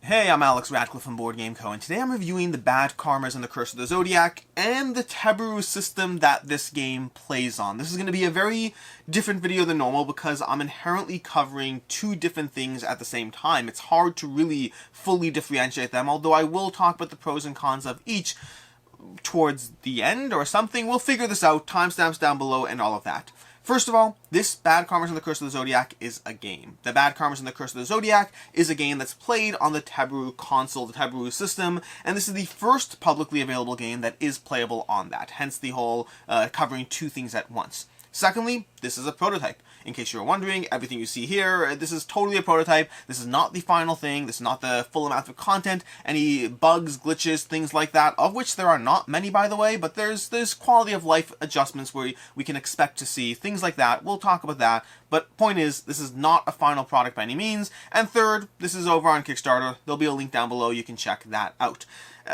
Hey, I'm Alex Radcliffe from Board Game Co, and today I'm reviewing the Bad Karmas and the Curse of the Zodiac, and the Teburu system that this game plays on. This is going to be a very different video than normal because I'm inherently covering two different things at the same time. It's hard to really fully differentiate them, although I will talk about the pros and cons of each towards the end or something. We'll figure this out, timestamps down below and all of that. First of all, this Bad Karmas and the Curse of the Zodiac is a game. The Bad Karmas and the Curse of the Zodiac is a game that's played on the Teburu console, the Teburu system, and this is the first publicly available game that is playable on that, hence the whole covering two things at once. Secondly, this is a prototype. In case you're wondering, everything you see here, this is totally a prototype. This is not the final thing. This is not the full amount of content. Any bugs, glitches, things like that, of which there are not many, by the way, but there's quality of life adjustments where we can expect to see things like that. We'll talk about that. But point is, this is not a final product by any means. And third, this is over on Kickstarter. There'll be a link down below. You can check that out.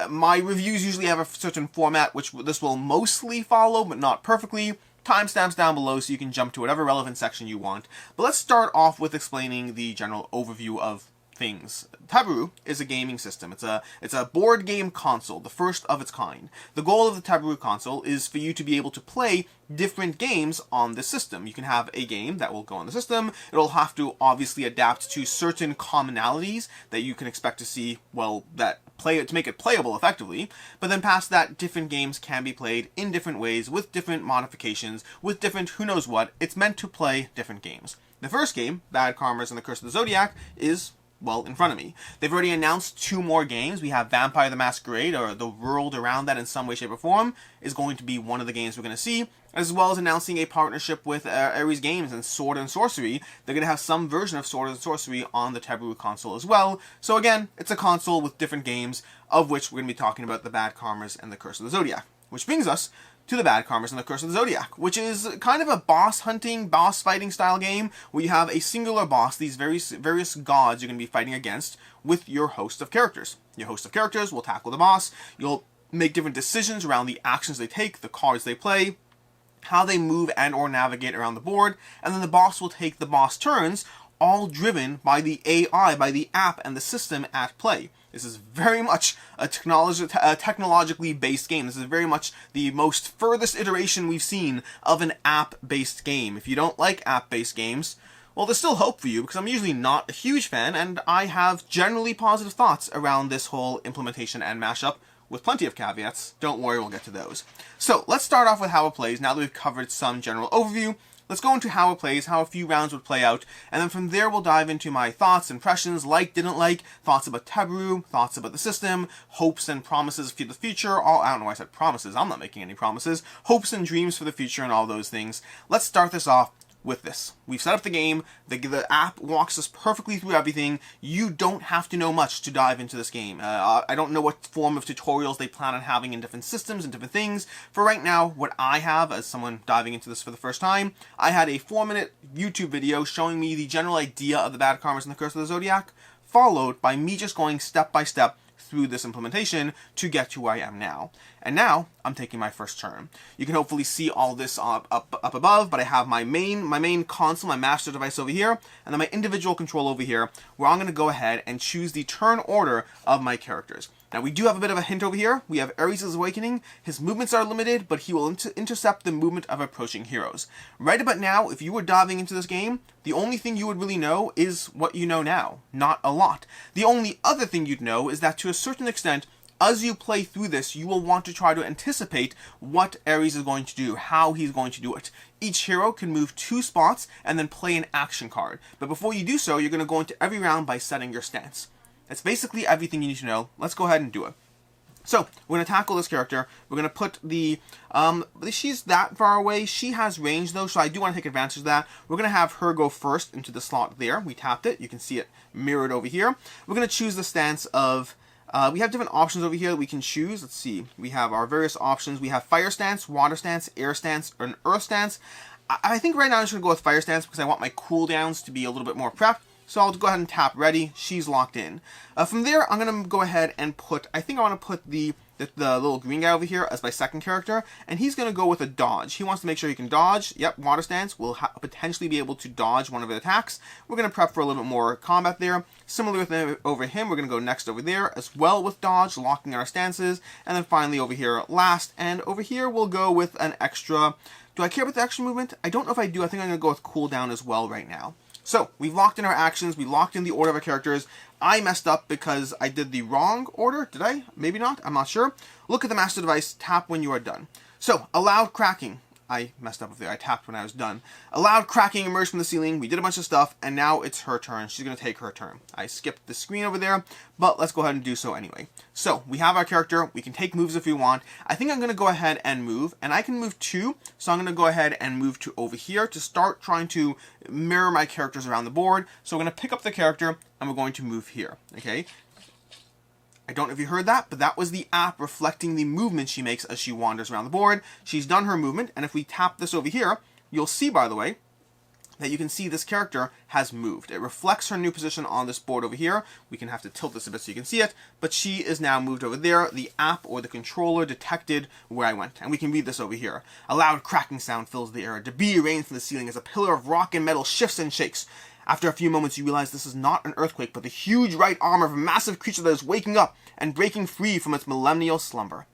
My reviews usually have a certain format, which this will mostly follow, but not perfectly. Timestamps down below so you can jump to whatever relevant section you want. But let's start off with explaining the general overview of things. Teburu is a gaming system. It's a board game console, the first of its kind. The goal of the Teburu console is for you to be able to play different games on the system. You can have a game that will go on the system. It'll have to obviously adapt to certain commonalities that you can expect to see, well, to make it playable effectively. But then past that, different games can be played in different ways, with different modifications, with different who knows what. It's meant to play different games. The first game, Bad Karmas and the Curse of the Zodiac, is, well, in front of me. They've already announced two more games. We have Vampire the Masquerade, or the world around that in some way, shape, or form, is going to be one of the games we're going to see, as well as announcing a partnership with Ares Games and Sword and Sorcery. They're going to have some version of Sword and Sorcery on the Teburu console as well. So again, it's a console with different games, of which we're going to be talking about the Bad Karmas and the Curse of the Zodiac. Which brings us to the Bad Karmas and the Curse of the Zodiac, which is kind of a boss hunting, boss fighting style game where you have a singular boss, these various gods you're going to be fighting against, with your host of characters. Your host of characters will tackle the boss. You'll make different decisions around the actions they take, the cards they play, how they move and or navigate around the board, and then the boss will take the boss turns, all driven by the AI, by the app and the system at play. This is very much a technologically based game. This is very much the most furthest iteration we've seen of an app-based game. If you don't like app-based games, well, there's still hope for you, because I'm usually not a huge fan, and I have generally positive thoughts around this whole implementation and mashup, with plenty of caveats. Don't worry, we'll get to those. So, let's start off with how it plays. Now that we've covered some general overview, let's go into how it plays, how a few rounds would play out, and then from there we'll dive into my thoughts, impressions, like, didn't like, thoughts about Teburu, thoughts about the system, hopes and promises for the future, I don't know why I said promises, I'm not making any promises, hopes and dreams for the future and all those things. Let's start this off with this. We've set up the game, the app walks us perfectly through everything. You don't have to know much to dive into this game. I don't know what form of tutorials they plan on having in different systems and different things. For right now, what I have, as someone diving into this for the first time, I had a 4-minute YouTube video showing me the general idea of the Bad Karmas and the Curse of the Zodiac, followed by me just going step by step through this implementation to get to where I am now. And now, I'm taking my first turn. You can hopefully see all this up above, but I have my main console, my master device over here, and then my individual control over here, where I'm going to go ahead and choose the turn order of my characters. Now, we do have a bit of a hint over here. We have Ares' Awakening. His movements are limited, but he will intercept the movement of approaching heroes. Right about now, if you were diving into this game, the only thing you would really know is what you know now. Not a lot. The only other thing you'd know is that to a certain extent, as you play through this, you will want to try to anticipate what Ares is going to do, how he's going to do it. Each hero can move 2 spots and then play an action card. But before you do so, you're going to go into every round by setting your stance. That's basically everything you need to know. Let's go ahead and do it. So, we're going to tackle this character. We're going to put the, she's that far away. She has range though, so I do want to take advantage of that. We're going to have her go first into the slot there. We tapped it. You can see it mirrored over here. We're going to choose the stance of, we have different options over here that we can choose. Let's see. We have our various options. We have fire stance, water stance, air stance, or an earth stance. I think right now I'm just going to go with fire stance because I want my cooldowns to be a little bit more prepped. So I'll go ahead and tap ready. She's locked in. From there, I'm going to go ahead and put, I think I want to put the little green guy over here as my second character, and he's going to go with a dodge. He wants to make sure he can dodge. Yep, water stance will potentially be able to dodge one of the attacks. We're going to prep for a little bit more combat there. Similarly with over him, we're going to go next over there as well with dodge, locking our stances, and then finally over here last, and over here we'll go with an extra. Do I care about the extra movement? I don't know if I do. I think I'm going to go with cooldown as well right now. So, we've locked in our actions, we locked in the order of our characters. I messed up because I did the wrong order. Did I? Maybe not. I'm not sure. Look at the master device, tap when you are done. So, allowed cracking. I messed up up there. I tapped when I was done. Allowed cracking emerged from the ceiling. We did a bunch of stuff, and now it's her turn. She's going to take her turn. I skipped the screen over there, but let's go ahead and do so anyway. So, we have our character. We can take moves if we want. I think I'm going to go ahead and move, and I can move too. So I'm going to go ahead and move to over here to start trying to mirror my characters around the board. So we're going to pick up the character, and we're going to move here, okay? I don't know if you heard that, but that was the app reflecting the movement she makes as she wanders around the board. She's done her movement, and if we tap this over here, you'll see, by the way, that you can see this character has moved. It reflects her new position on this board over here. We can have to tilt this a bit so you can see it, but she is now moved over there. The app or the controller detected where I went, and we can read this over here. A loud cracking sound fills the air. Debris rains from the ceiling as a pillar of rock and metal shifts and shakes. After a few moments, you realize this is not an earthquake, but the huge right arm of a massive creature that is waking up and breaking free from its millennial slumber.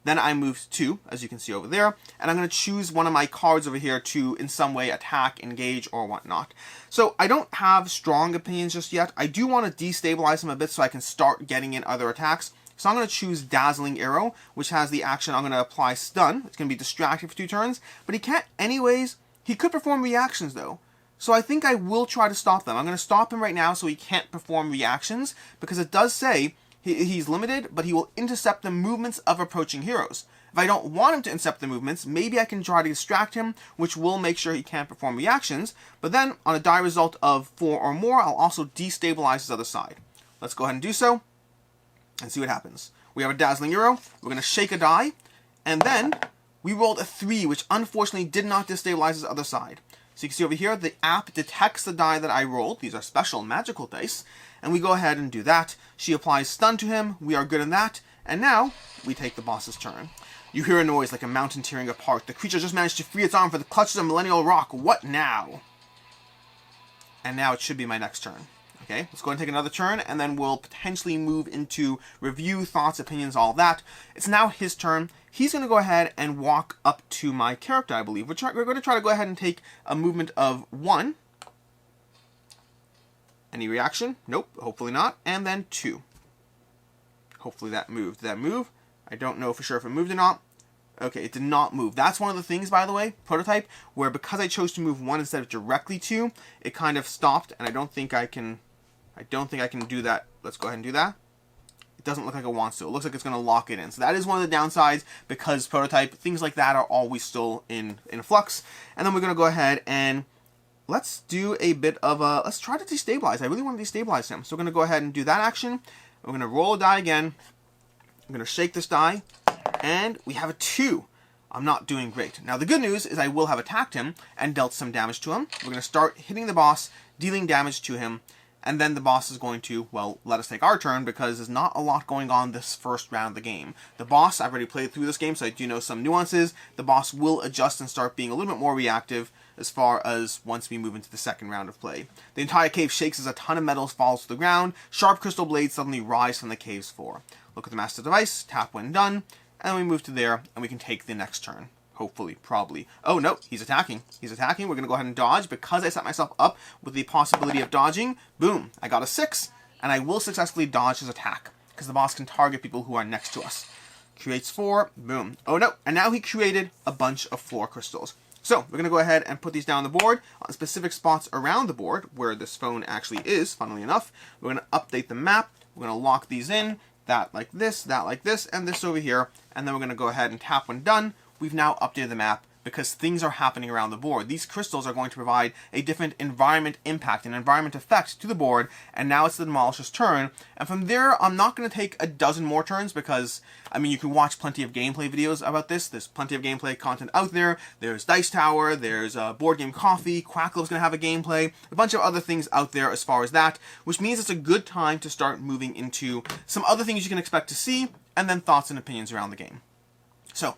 Then I moved to, as you can see over there, and I'm going to choose one of my cards over here to, in some way, attack, engage, or whatnot. So I don't have strong opinions just yet. I do want to destabilize him a bit so I can start getting in other attacks. So I'm going to choose Dazzling Arrow, which has the action I'm going to apply Stun. It's going to be distracted for 2 turns, but he can't anyways. He could perform reactions, though. So I think I will try to stop them. I'm going to stop him right now so he can't perform reactions, because it does say he's limited, but he will intercept the movements of approaching heroes. If I don't want him to intercept the movements, maybe I can try to distract him, which will make sure he can't perform reactions, but then on a die result of 4 or more, I'll also destabilize his other side. Let's go ahead and do so, and see what happens. We have a Dazzling Arrow, we're going to shake a die, and then we rolled a 3, which unfortunately did not destabilize his other side. So you can see over here, the app detects the die that I rolled. These are special magical dice. And we go ahead and do that. She applies stun to him. We are good in that. And now, we take the boss's turn. You hear a noise like a mountain tearing apart. The creature just managed to free its arm from the clutches of Millennial Rock. What now? And now it should be my next turn. Okay, let's go ahead and take another turn, and then we'll potentially move into review, thoughts, opinions, all that. It's now his turn. He's going to go ahead and walk up to my character, I believe. We're going to try to go ahead and take a movement of 1. Any reaction? Nope, hopefully not. And then 2. Hopefully that moved. Did that move? I don't know for sure if it moved or not. Okay, it did not move. That's one of the things, by the way, prototype, where because I chose to move 1 instead of directly 2, it kind of stopped, and I don't think I can do that. Let's go ahead and do that. It doesn't look like it wants to. It looks like it's going to lock it in. So that is one of the downsides, because prototype, things like that are always still in flux. And then we're going to go ahead and let's do a bit of a, let's try to destabilize. I really want to destabilize him. So we're going to go ahead and do that action. We're going to roll a die again. I'm going to shake this die, and we have a 2. I'm not doing great. Now the good news is I will have attacked him and dealt some damage to him. We're going to start hitting the boss, dealing damage to him, and then the boss is going to, well, let us take our turn, because there's not a lot going on this first round of the game. The boss, I've already played through this game, so I do know some nuances. The boss will adjust and start being a little bit more reactive as far as once we move into the second round of play. The entire cave shakes as a ton of metals falls to the ground. Sharp crystal blades suddenly rise from the cave's floor. Look at the master device, tap when done, and then we move to there, and we can take the next turn. Hopefully, probably. Oh, no, he's attacking. He's attacking. We're going to go ahead and dodge. Because I set myself up with the possibility of dodging, boom, I got a 6, and I will successfully dodge his attack, because the boss can target people who are next to us. Creates 4, boom. Oh, no, and now he created a bunch of floor crystals. So, we're going to go ahead and put these down on the board, on specific spots around the board, where this phone actually is, funnily enough. We're going to update the map. We're going to lock these in, that like this, and this over here, and then we're going to go ahead and tap when done. We've now updated the map because things are happening around the board. These crystals are going to provide a different environment impact, an environment effect to the board, and now it's the Demolisher's turn. And from there, I'm not going to take a dozen more turns because, I mean, you can watch plenty of gameplay videos about this. There's plenty of gameplay content out there. There's Dice Tower, there's Board Game Coffee, Quacklove's going to have a gameplay, a bunch of other things out there as far as that, which means it's a good time to start moving into some other things you can expect to see, and then thoughts and opinions around the game. So,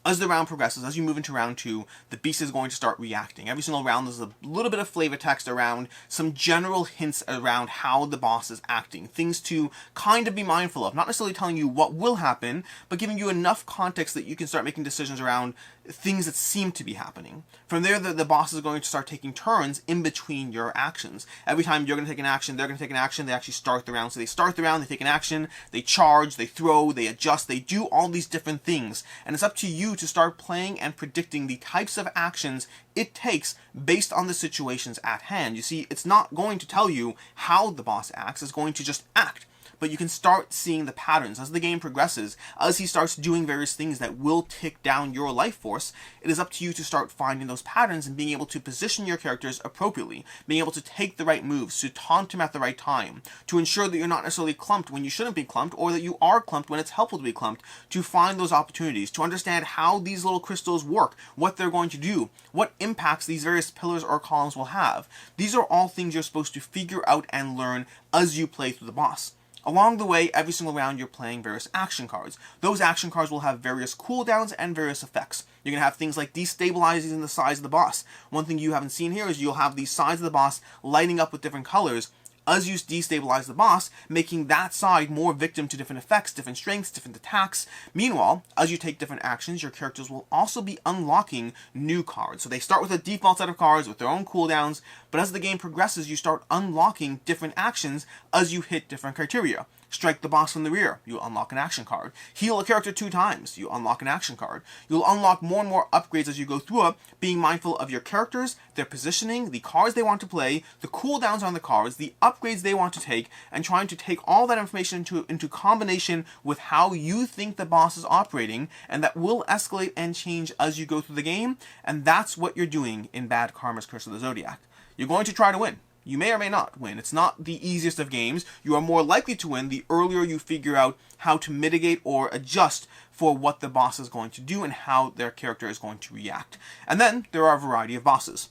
as the round progresses, as you move into round 2, the beast is going to start reacting. Every single round there's a little bit of flavor text around some general hints around how the boss is acting. Things to kind of be mindful of. Not necessarily telling you what will happen, but giving you enough context that you can start making decisions around things that seem to be happening. From there, the boss is going to start taking turns in between your actions. Every time you're going to take an action, they're going to take an action, they actually start the round. So they start the round, they take an action, they charge, they throw, they adjust, they do all these different things. And it's up to you to start playing and predicting the types of actions it takes based on the situations at hand. You see, it's not going to tell you how the boss acts, it's going to just act. But you can start seeing the patterns as the game progresses, as he starts doing various things that will tick down your life force. It is up to you to start finding those patterns and being able to position your characters appropriately, being able to take the right moves, to taunt him at the right time, to ensure that you're not necessarily clumped when you shouldn't be clumped, or that you are clumped when it's helpful to be clumped, to find those opportunities, to understand how these little crystals work, what they're going to do, what impacts these various pillars or columns will have. These are all things you're supposed to figure out and learn as you play through the boss. Along the way, every single round you're playing various action cards. Those action cards will have various cooldowns and various effects. You're going to have things like destabilizing the sides of the boss. One thing you haven't seen here is you'll have these sides of the boss lighting up with different colors as you destabilize the boss, making that side more victim to different effects, different strengths, different attacks. Meanwhile, as you take different actions, your characters will also be unlocking new cards. So they start with a default set of cards with their own cooldowns, but as the game progresses, you start unlocking different actions as you hit different criteria. Strike the boss from the rear, you unlock an action card. Heal a character 2 times, you unlock an action card. You'll unlock more and more upgrades as you go through it, being mindful of your characters, their positioning, the cards they want to play, the cooldowns on the cards, the upgrades they want to take, and trying to take all that information into combination with how you think the boss is operating, and that will escalate and change as you go through the game, and that's what you're doing in Bad Karma's Curse of the Zodiac. You're going to try to win. You may or may not win. It's not the easiest of games. You are more likely to win the earlier you figure out how to mitigate or adjust for what the boss is going to do and how their character is going to react. And then there are a variety of bosses,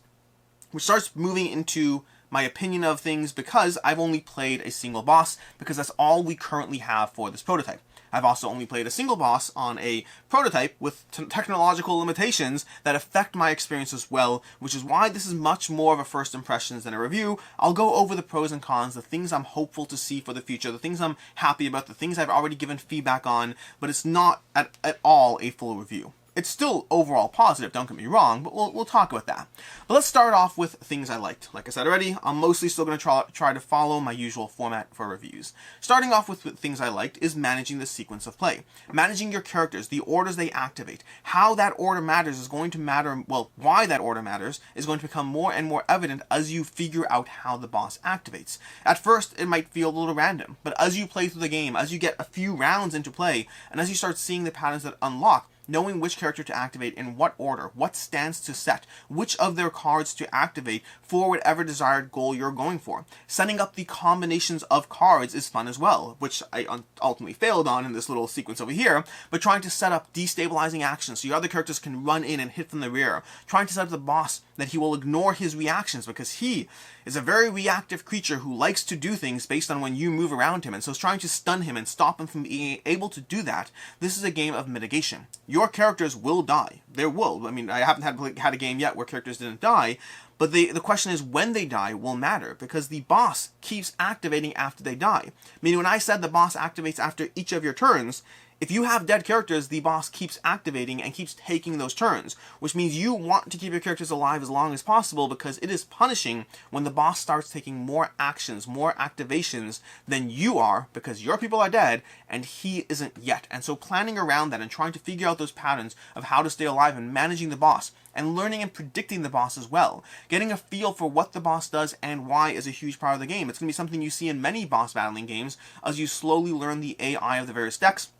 which starts moving into my opinion of things because I've only played a single boss, because that's all we currently have for this prototype. I've also only played a single boss on a prototype with technological limitations that affect my experience as well, which is why this is much more of a first impressions than a review. I'll go over the pros and cons, the things I'm hopeful to see for the future, the things I'm happy about, the things I've already given feedback on, but it's not at all a full review. It's still overall positive, don't get me wrong, but we'll talk about that. But let's start off with things I liked. Like I said already, I'm mostly still going to try to follow my usual format for reviews. Starting off with things I liked is managing the sequence of play. Managing your characters, the orders they activate. How that order matters is going to matter, well, why that order matters is going to become more and more evident as you figure out how the boss activates. At first, it might feel a little random, but as you play through the game, as you get a few rounds into play, and as you start seeing the patterns that unlock, knowing which character to activate in what order, what stance to set, which of their cards to activate for whatever desired goal you're going for. Setting up the combinations of cards is fun as well, which I ultimately failed on in this little sequence over here, but trying to set up destabilizing actions so your other characters can run in and hit from the rear. Trying to set up the boss that he will ignore his reactions because he is a very reactive creature who likes to do things based on when you move around him, and so it's trying to stun him and stop him from being able to do that. This is a game of mitigation. Your characters will die. There will. I mean, I haven't had a game yet where characters didn't die, but the question is when they die will matter, because the boss keeps activating after they die. Meaning when I said the boss activates after each of your turns, if you have dead characters, the boss keeps activating and keeps taking those turns, which means you want to keep your characters alive as long as possible, because it is punishing when the boss starts taking more actions, more activations than you are, because your people are dead and he isn't yet. And so planning around that and trying to figure out those patterns of how to stay alive and managing the boss, and learning and predicting the boss as well. Getting a feel for what the boss does and why is a huge part of the game. It's going to be something you see in many boss battling games as you slowly learn the AI of the various decks.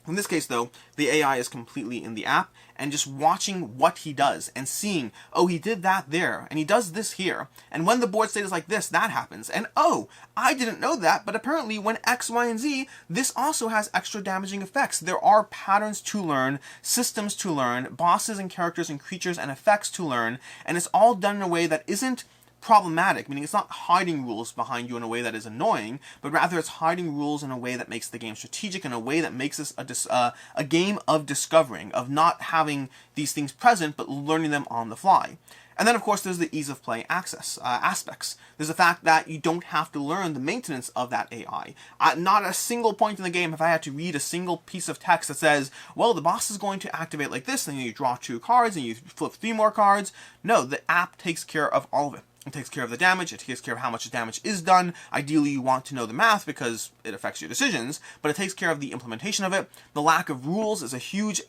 In this case, though, the AI is completely in the app, and just watching what he does and seeing, oh, he did that there, and he does this here, and when the board state is like this, that happens, and oh, I didn't know that, but apparently when X, Y, and Z, this also has extra damaging effects. There are patterns to learn, systems to learn, bosses and characters and creatures and effects to learn, and it's all done in a way that isn't problematic, meaning it's not hiding rules behind you in a way that is annoying, but rather it's hiding rules in a way that makes the game strategic, in a way that makes this a game of discovering, of not having these things present, but learning them on the fly. And then, of course, there's the ease of play aspects. There's the fact that you don't have to learn the maintenance of that AI. Not at a single point in the game have I had to read a single piece of text that says, well, the boss is going to activate like this, and you draw 2 cards, and you flip 3 more cards. No, the app takes care of all of it. It takes care of the damage, it takes care of how much damage is done. Ideally, you want to know the math because it affects your decisions, but it takes care of the implementation of it. The lack of rules is a huge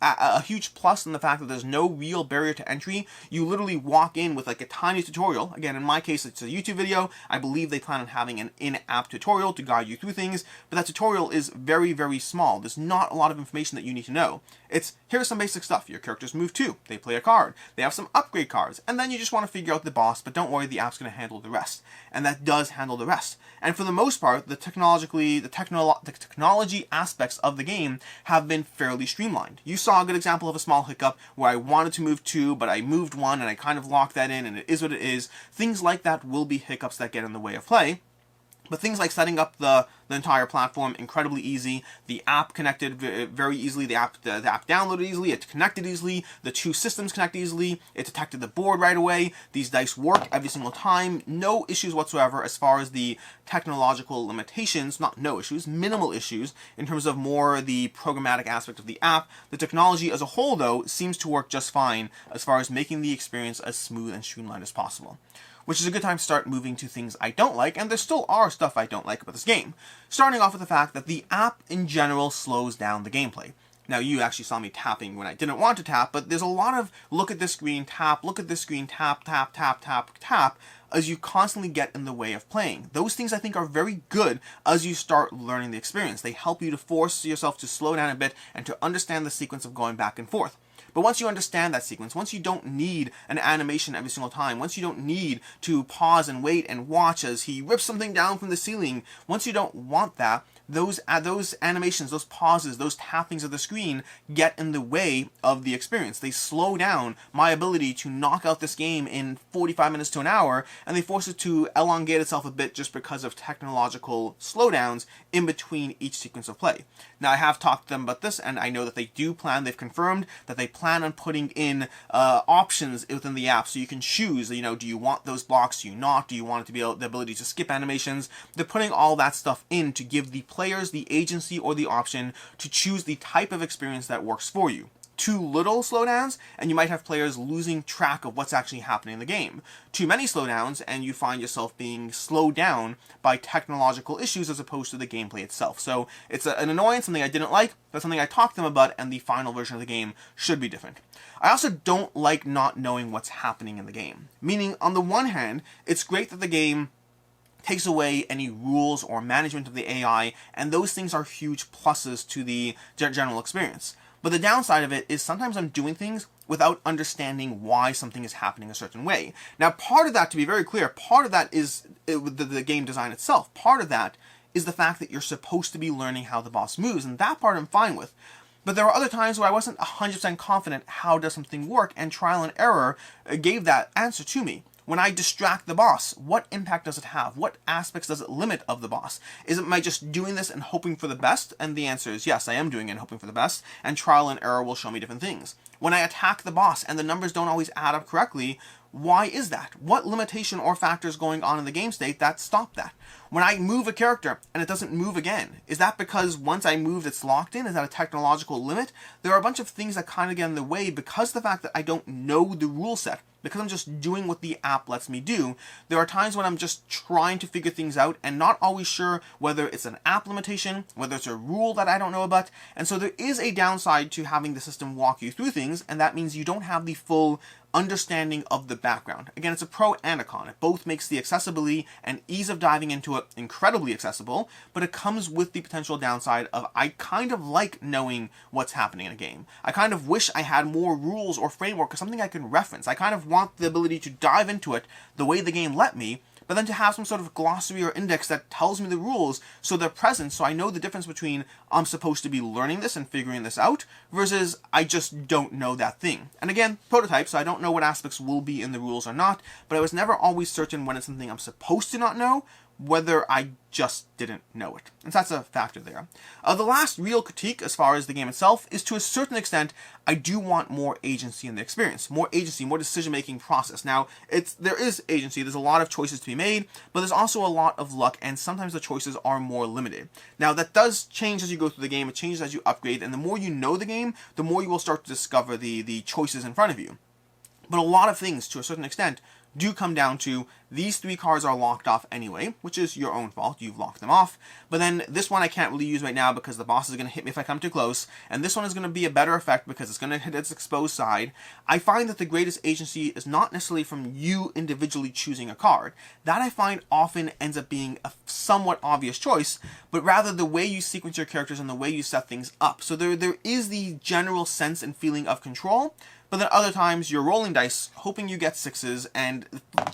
plus in the fact that there's no real barrier to entry. You literally walk in with like a tiny tutorial. Again, in my case, it's a YouTube video. I believe they plan on having an in-app tutorial to guide you through things, but that tutorial is very, very small. There's not a lot of information that you need to know. It's, here's some basic stuff. Your characters move 2, they play a card, they have some upgrade cards, and then you just want to figure out the boss, but don't worry, the app's going to handle the rest. And that does handle the rest. And for the most part, the technology aspects of the game have been fairly streamlined. You saw a good example of a small hiccup where I wanted to move 2, but I moved 1 and I kind of locked that in, and it is what it is. Things like that will be hiccups that get in the way of play. But things like setting up the entire platform, incredibly easy. The app connected very easily. The app downloaded easily. It connected easily. The 2 systems connect easily. It detected the board right away. These dice work every single time. No issues whatsoever as far as the technological limitations. Not no issues, minimal issues in terms of more the programmatic aspect of the app. The technology as a whole, though, seems to work just fine as far as making the experience as smooth and streamlined as possible. Which is a good time to start moving to things I don't like, and there still are stuff I don't like about this game. Starting off with the fact that the app in general slows down the gameplay. Now, you actually saw me tapping when I didn't want to tap, but there's a lot of look at this screen, tap, look at this screen, tap, tap, tap, tap, tap, as you constantly get in the way of playing. Those things I think are very good as you start learning the experience. They help you to force yourself to slow down a bit and to understand the sequence of going back and forth. But once you understand that sequence, once you don't need an animation every single time, once you don't need to pause and wait and watch as he rips something down from the ceiling, once you don't want that, those animations, those pauses, those tappings of the screen get in the way of the experience. They slow down my ability to knock out this game in 45 minutes to an hour, and they force it to elongate itself a bit just because of technological slowdowns in between each sequence of play. Now, I have talked to them about this, and I know that they've confirmed that they plan on putting in options within the app, so you can choose, do you want those blocks, do you not, do you want it to be the ability to skip animations. They're putting all that stuff in to give the players the agency or the option to choose the type of experience that works for you. Too little slowdowns, and you might have players losing track of what's actually happening in the game. Too many slowdowns, and you find yourself being slowed down by technological issues as opposed to the gameplay itself. So it's an annoyance, something I didn't like, but something I talked to them about, and the final version of the game should be different. I also don't like not knowing what's happening in the game. Meaning, on the one hand, it's great that the game takes away any rules or management of the AI, and those things are huge pluses to the general experience. But the downside of it is sometimes I'm doing things without understanding why something is happening a certain way. Now, part of that, to be very clear, part of that is the game design itself. Part of that is the fact that you're supposed to be learning how the boss moves, and that part I'm fine with. But there were other times where I wasn't 100% confident how does something work, and trial and error gave that answer to me. When I distract the boss, what impact does it have? What aspects does it limit of the boss? Am I just doing this and hoping for the best? And the answer is yes, I am doing it and hoping for the best, and trial and error will show me different things. When I attack the boss and the numbers don't always add up correctly, why is that? What limitation or factors going on in the game state that stop that? When I move a character and it doesn't move again, is that because once I moved it's locked in? Is that a technological limit? There are a bunch of things that kind of get in the way because of the fact that I don't know the rule set. Because I'm just doing what the app lets me do, there are times when I'm just trying to figure things out and not always sure whether it's an app limitation, whether it's a rule that I don't know about, and so there is a downside to having the system walk you through things, and that means you don't have the full understanding of the background. Again, it's a pro and a con. It both makes the accessibility and ease of diving into incredibly accessible, but it comes with the potential downside of I kind of like knowing what's happening in a game. I kind of wish I had more rules or framework or something I can reference. I kind of want the ability to dive into it the way the game let me, but then to have some sort of glossary or index that tells me the rules so they're present, so I know the difference between I'm supposed to be learning this and figuring this out versus I just don't know that thing. And again, prototype, so I don't know what aspects will be in the rules or not, but I was never always certain when it's something I'm supposed to not know, whether I just didn't know it. And so that's a factor there. The last real critique as far as the game itself is, to a certain extent, I do want more agency in the experience. More agency, more decision-making process. Now, there is agency, there's a lot of choices to be made, but there's also a lot of luck, and sometimes the choices are more limited. Now, that does change as you go through the game, it changes as you upgrade, and the more you know the game, the more you will start to discover the choices in front of you. But a lot of things, to a certain extent, do come down to these 3 cards are locked off anyway, which is your own fault, you've locked them off, but then this one I can't really use right now because the boss is going to hit me if I come too close, and this one is going to be a better effect because it's going to hit its exposed side. I find that the greatest agency is not necessarily from you individually choosing a card. That I find often ends up being a somewhat obvious choice, but rather the way you sequence your characters and the way you set things up. So there is the general sense and feeling of control, but then other times you're rolling dice, hoping you get 6s, and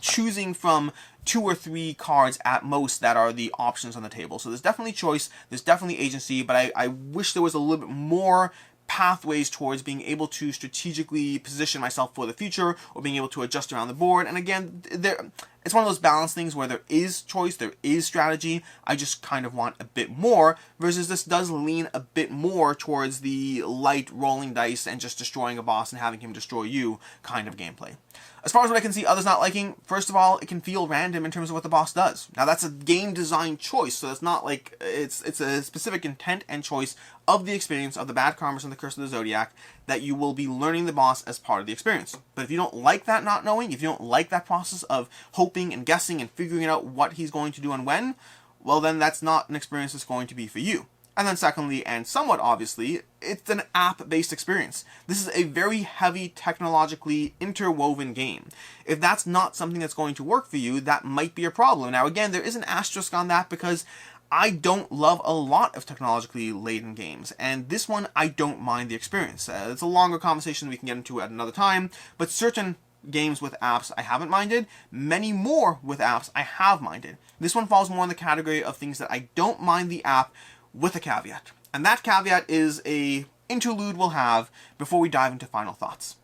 choosing from 2 or 3 cards at most that are the options on the table. So there's definitely choice, there's definitely agency, but I wish there was a little bit more pathways towards being able to strategically position myself for the future, or being able to adjust around the board. And again, it's one of those balance things where there is choice, there is strategy, I just kind of want a bit more, versus this does lean a bit more towards the light rolling dice and just destroying a boss and having him destroy you kind of gameplay. As far as what I can see others not liking, first of all, it can feel random in terms of what the boss does. Now that's a game design choice, so it's not like it's a specific intent and choice of the experience of the Bad Karmas and the Curse of the Zodiac that you will be learning the boss as part of the experience. But if you don't like that not knowing, if you don't like that process of hoping and guessing and figuring out what he's going to do and when, well then that's not an experience that's going to be for you. And then secondly, and somewhat obviously, it's an app-based experience. This is a very heavy, technologically interwoven game. If that's not something that's going to work for you, that might be a problem. Now again, there is an asterisk on that because I don't love a lot of technologically laden games, and this one I don't mind the experience. It's a longer conversation we can get into at another time, but certain games with apps I haven't minded, many more with apps I have minded. This one falls more in the category of things that I don't mind the app, with a caveat. And that caveat is a interlude we'll have before we dive into final thoughts.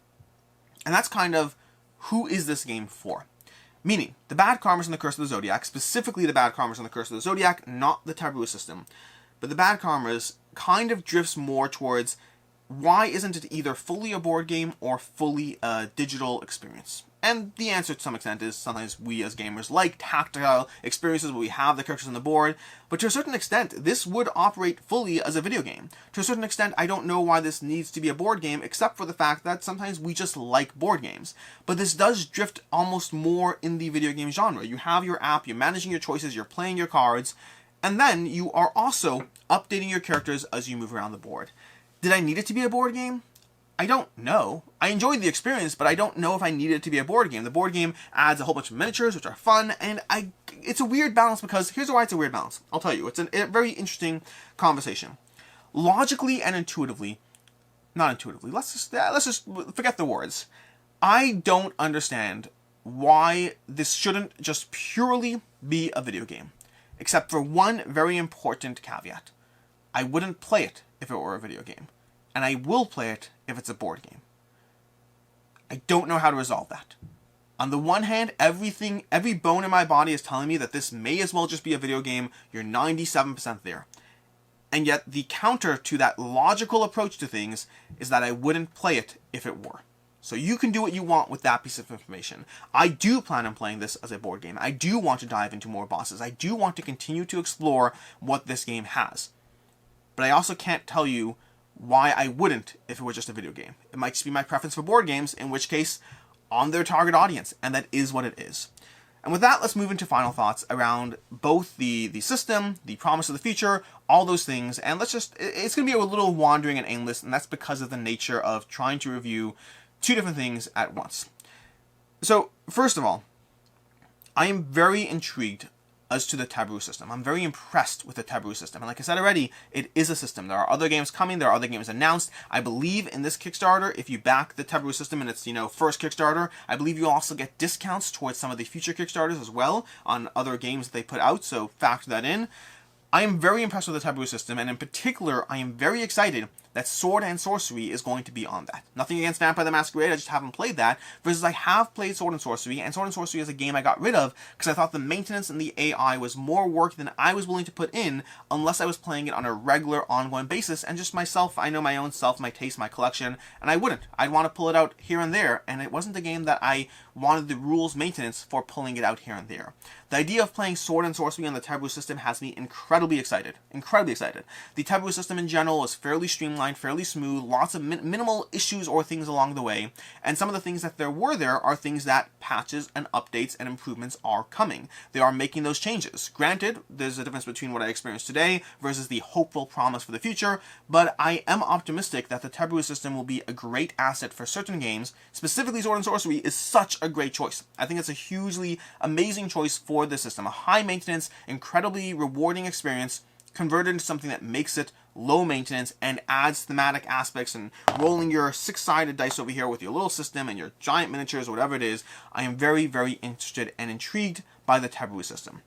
And that's kind of, who is this game for? Meaning, the Bad Karmas and the Curse of the Zodiac, specifically the Bad Karmas and the Curse of the Zodiac, not the Teburu system, but the Bad Karmas kind of drifts more towards, why isn't it either fully a board game or fully a digital experience? And the answer to some extent is sometimes we as gamers like tactile experiences where we have the characters on the board, but to a certain extent, this would operate fully as a video game. To a certain extent, I don't know why this needs to be a board game, except for the fact that sometimes we just like board games. But this does drift almost more in the video game genre. You have your app, you're managing your choices, you're playing your cards, and then you are also updating your characters as you move around the board. Did I need it to be a board game? I don't know. I enjoyed the experience, but I don't know if I needed it to be a board game. The board game adds a whole bunch of miniatures, which are fun, and it's a weird balance because, here's why it's a weird balance. I'll tell you, it's a very interesting conversation. Logically and intuitively, not intuitively, let's just forget the words. I don't understand why this shouldn't just purely be a video game, except for one very important caveat. I wouldn't play it if it were a video game. And I will play it if it's a board game. I don't know how to resolve that. On the one hand, every bone in my body is telling me that this may as well just be a video game. You're 97% there. And yet the counter to that logical approach to things is that I wouldn't play it if it were. So you can do what you want with that piece of information. I do plan on playing this as a board game. I do want to dive into more bosses. I do want to continue to explore what this game has. But I also can't tell you why I wouldn't if it were just a video game. It might just be my preference for board games, in which case, on their target audience, and that is what it is. And with that, let's move into final thoughts around both the system, the promise of the future, all those things, and it's going to be a little wandering and aimless, and that's because of the nature of trying to review 2 different things at once. So, first of all, I am very intrigued as to the Teburu system. I'm very impressed with the Teburu system. And like I said already, it is a system. There are other games coming. There are other games announced. I believe in this Kickstarter, if you back the Teburu system and it's, first Kickstarter, I believe you'll also get discounts towards some of the future Kickstarters as well on other games that they put out. So factor that in. I am very impressed with the Teburu system, and in particular, I am very excited that Sword and Sorcery is going to be on that. Nothing against Vampire the Masquerade, I just haven't played that, versus I have played Sword and Sorcery is a game I got rid of because I thought the maintenance and the AI was more work than I was willing to put in unless I was playing it on a regular, ongoing basis, and just myself, I know my own self, my taste, my collection, and I wouldn't. I'd want to pull it out here and there, and it wasn't a game that I wanted the rules maintenance for pulling it out here and there. The idea of playing Sword and Sorcery on the Teburu system has me incredibly excited. Incredibly excited. The Teburu system in general is fairly streamlined, fairly smooth, lots of minimal issues or things along the way, and some of the things that there are things that patches and updates and improvements are coming. They are making those changes. Granted, there's a difference between what I experienced today versus the hopeful promise for the future, but I am optimistic that the Teburu system will be a great asset for certain games. Specifically, Sword and Sorcery is such a great choice. I think it's a hugely amazing choice for this system. A high maintenance, incredibly rewarding experience converted into something that makes it low maintenance and adds thematic aspects, and rolling your 6-sided dice over here with your little system and your giant miniatures or whatever it is. I am very, very interested and intrigued by the Teburu system.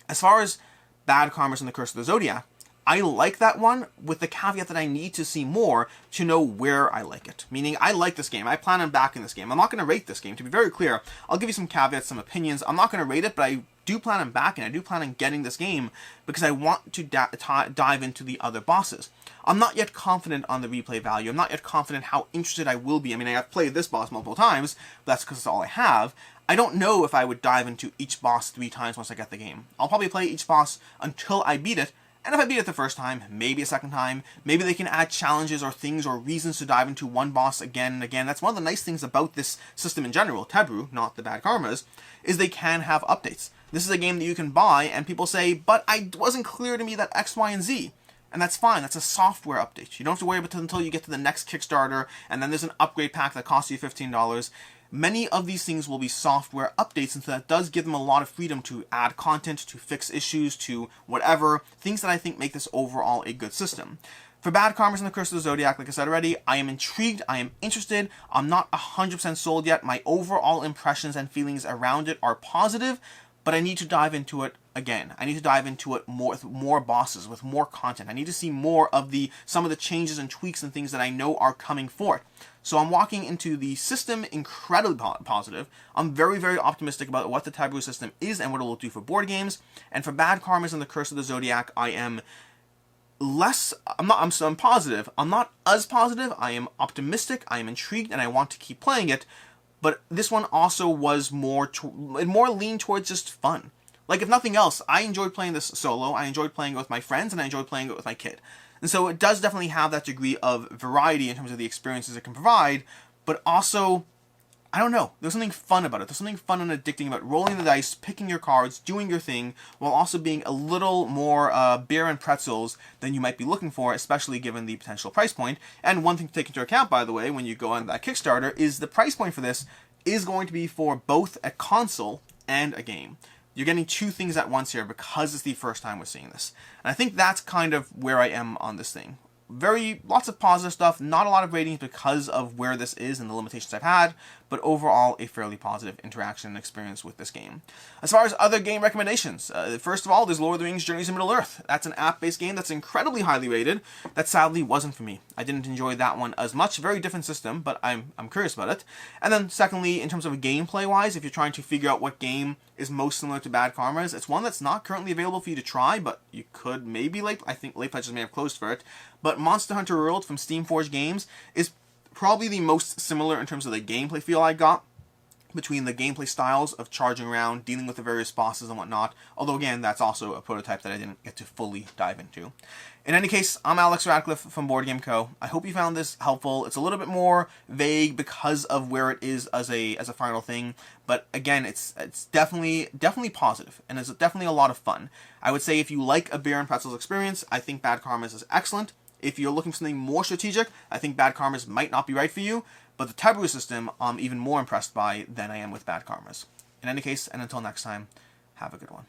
As far as Bad Karmas and the Curse of the Zodiac, I like that one with the caveat that I need to see more to know where I like it. Meaning, I like this game. I plan on backing this game. I'm not going to rate this game. To be very clear, I'll give you some caveats, some opinions. I'm not going to rate it, but I do plan on backing. I do plan on getting this game because I want to dive into the other bosses. I'm not yet confident on the replay value. I'm not yet confident how interested I will be. I mean, I have played this boss multiple times, but that's because it's all I have. I don't know if I would dive into each boss 3 times once I get the game. I'll probably play each boss until I beat it. And if I beat it the first time, maybe a second time, maybe they can add challenges or things or reasons to dive into one boss again and again. That's one of the nice things about this system in general, Teburu, not the Bad Karmas, is they can have updates. This is a game that you can buy, and people say, but it wasn't clear to me that X, Y, and Z. And that's fine. That's a software update. You don't have to worry about it until you get to the next Kickstarter, and then there's an upgrade pack that costs you $15. Many of these things will be software updates, and so that does give them a lot of freedom to add content, to fix issues, to whatever, things that I think make this overall a good system. For Bad Karmas and the Curse of the Zodiac, like I said already, I am intrigued, I am interested, I'm not 100% sold yet. My overall impressions and feelings around it are positive, but I need to dive into it again. I need to dive into it more with more bosses, with more content. I need to see more of some of the changes and tweaks and things that I know are coming for it. So I'm walking into the system incredibly positive. I'm very, very optimistic about what the Teburu system is and what it will do for board games. And for Bad Karmas and the Curse of the Zodiac, I'm positive. I'm not as positive. I am optimistic. I am intrigued, and I want to keep playing it. But this one also was more lean towards just fun. Like, if nothing else, I enjoyed playing this solo, I enjoyed playing it with my friends, and I enjoyed playing it with my kid. And so it does definitely have that degree of variety in terms of the experiences it can provide, but also, I don't know, there's something fun about it. There's something fun and addicting about rolling the dice, picking your cards, doing your thing, while also being a little more beer and pretzels than you might be looking for, especially given the potential price point. And one thing to take into account, by the way, when you go on that Kickstarter, is the price point for this is going to be for both a console and a game. You're getting 2 things at once here because it's the first time we're seeing this. And I think that's kind of where I am on this thing. Lots of positive stuff, not a lot of ratings because of where this is and the limitations I've had, but overall a fairly positive interaction and experience with this game. As far as other game recommendations, first of all, there's Lord of the Rings Journeys in Middle-earth. That's an app-based game that's incredibly highly rated. That sadly wasn't for me. I didn't enjoy that one as much. Very different system, but I'm curious about it. And then secondly, in terms of gameplay-wise, if you're trying to figure out what game is most similar to Bad Karmas, it's one that's not currently available for you to try, but you could maybe I think late pledges may have closed for it. But Monster Hunter World from Steamforged Games is probably the most similar in terms of the gameplay feel I got between the gameplay styles of charging around, dealing with the various bosses and whatnot. Although again, that's also a prototype that I didn't get to fully dive into. In any case, I'm Alex Radcliffe from Board Game Co. I hope you found this helpful. It's a little bit more vague because of where it is as a final thing, but again, it's definitely positive, and it's definitely a lot of fun. I would say if you like a beer and pretzels experience, I think Bad Karmas is excellent. If you're looking for something more strategic, I think Bad Karmas might not be right for you, but the Teburu system I'm even more impressed by than I am with Bad Karmas. In any case, and until next time, have a good one.